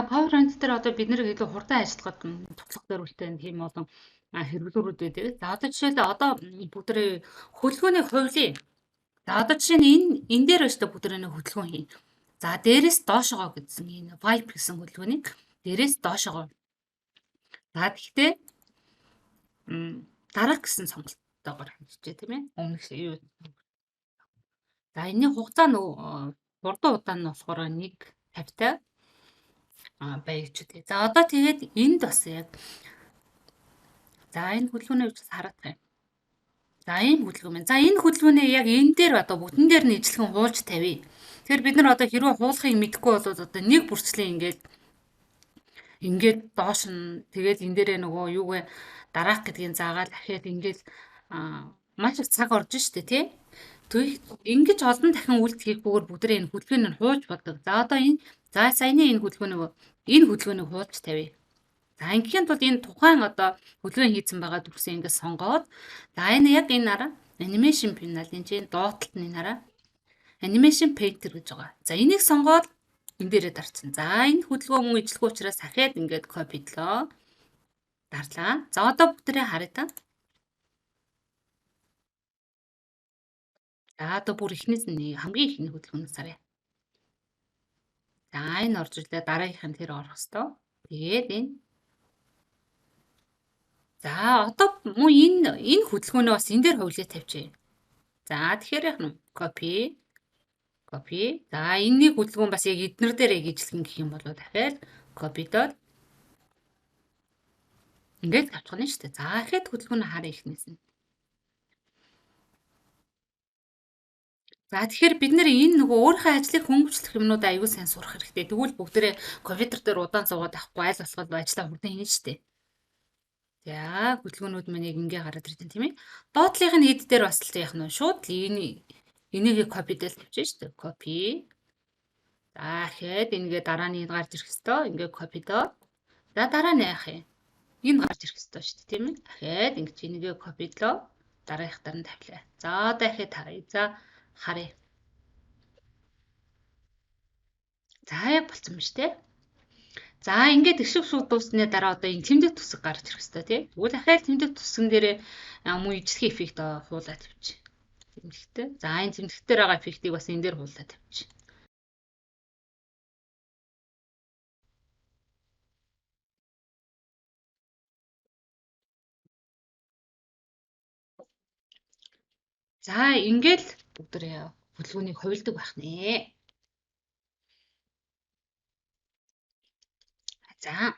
Power Rant дээр одоо бид нэр илүү хурдан ажиллахад туслах зорилттой тийм олон хэрэглүүрүүд байдаг. За одоо жишээлбэл одоо бүгдрээ хөдөлгөөнийг хувлъя. За одоо жишээ нь энэ дээр өстө бүгдрээ хөдөлгөөн хийн. За дээрээс доошогоо гэсэн энэ vibe гэсэн хөдөлгөөнийг дээрээс доошогоо. За тэгтээ дараах гэсэн сонголттойгоор хэмжижээ тийм ээ. Өмнөх юу. За энэний хугацаа нөгөө хурдан удаан нь болохоор 1:50-тай байж үгүй. За одоо тэгээд энд бас яг за энэ хөдөлгөөнөө бас хараад байна. За ийм хөдөлгөөн байна. За энэ хөдөлгөөнөө яг энэ дээр одоо бүтэн дээр нь ижлэгэн хуулж тавья. Тэгэхээр бид нар одоо хэрвээ хуулахыг мэдэхгүй бол одоо нэг бүрчлэн ингээд доош нь тэгээд энэ дээрээ нөгөө юугээ дараах гэдгийг заагаад дахиад ингээд маш их цаг орж штэ тий. Тэгвэл ингэж олон дахин үйлдэл хийхгүйгээр бүгдээ энэ хөдөлгөөнийг хууж болдог. За одоо энэ за саяны энэ хөдөлгөөнийг хууж тавья. За ингээхийн тулд энэ тухайн одоо хөдөлгөөн хийсэн байгаа дүрсээ ингээд сонгоод за энэ яг энэ араа animation panel энэ чинь доотлолт нь энэ араа animation painter гэж байгаа. За энийг сонгоод энэ дээрээ дарцсан. За энэ хөдөлгөөн мөн ижлэхгүй учраас дахиад ингээд копидлоо. Дарлаа. За одоо бүгдээ харъя та. За одоо бүр ихнээс нь хамгийн ихний хөдөлгөөнөөс харъя. За энэ орж ирлээ. Дараагийнх нь тэр орох хэвээр. Тэгээд энэ. За одоо мөн энэ хөдөлгөөнөө бас энэ дээр хувлаа тавьчих. За тэгэхээр яах нь copy. За энэний хөдөлгөөн бас яг эднэр дээр яг ижлэгэн гэх юм бол дахиад copy-доод ингээд авчихна шүү дээ. За ихэд хөдөлгөөнөө харъя ихнээс нь. За тэгэхээр бид нэр энэ нөгөө өөрийнхөө ажлыг хөнгөвчлөх юмнуудаа аюул сайн сурах хэрэгтэй. Тэгвэл бүгдээ компьютер дээр удаан зугаад авахгүй аль болох ажлаа хурдан хийнэ шүү дээ. За хөдөлгөөнүүд маань яг ингээ гараад ирдэг тийм ээ. Доотлынх нь хэд дээр бас л яах нь шууд энийг копи дээр тавьчих шүү дээ. Копи. За ихэд ингээ дараа нь гарч ирэх хэвээр ингээ копи доо. За дараа нь яах юм? Энэ гарч ирэх хэвээр шүү дээ тийм ээ. Дахиад ингээ энийг копидлоо. Дараагийнхтаар нь тавилаа. За дахиад харъя. За харъя. За яг болцсон ба штэ. За ингээд ишиг шууд дуусны дараа одоо энэ тэмдэг төсөг гарч ирэх хэвээр тий. Тэгвэл дахиад тэмдэг төсгөн дээрээ муу ижлэхий эффект хуулаад тавьчих. Тэмдэгтэй. За энэ тэмдэгтээр байгаа эффектийг бас энэ дээр хуулаад тавьчих. За ингээл бүгдээ хөдөлгөөнийг хувилдаг байх нэ. За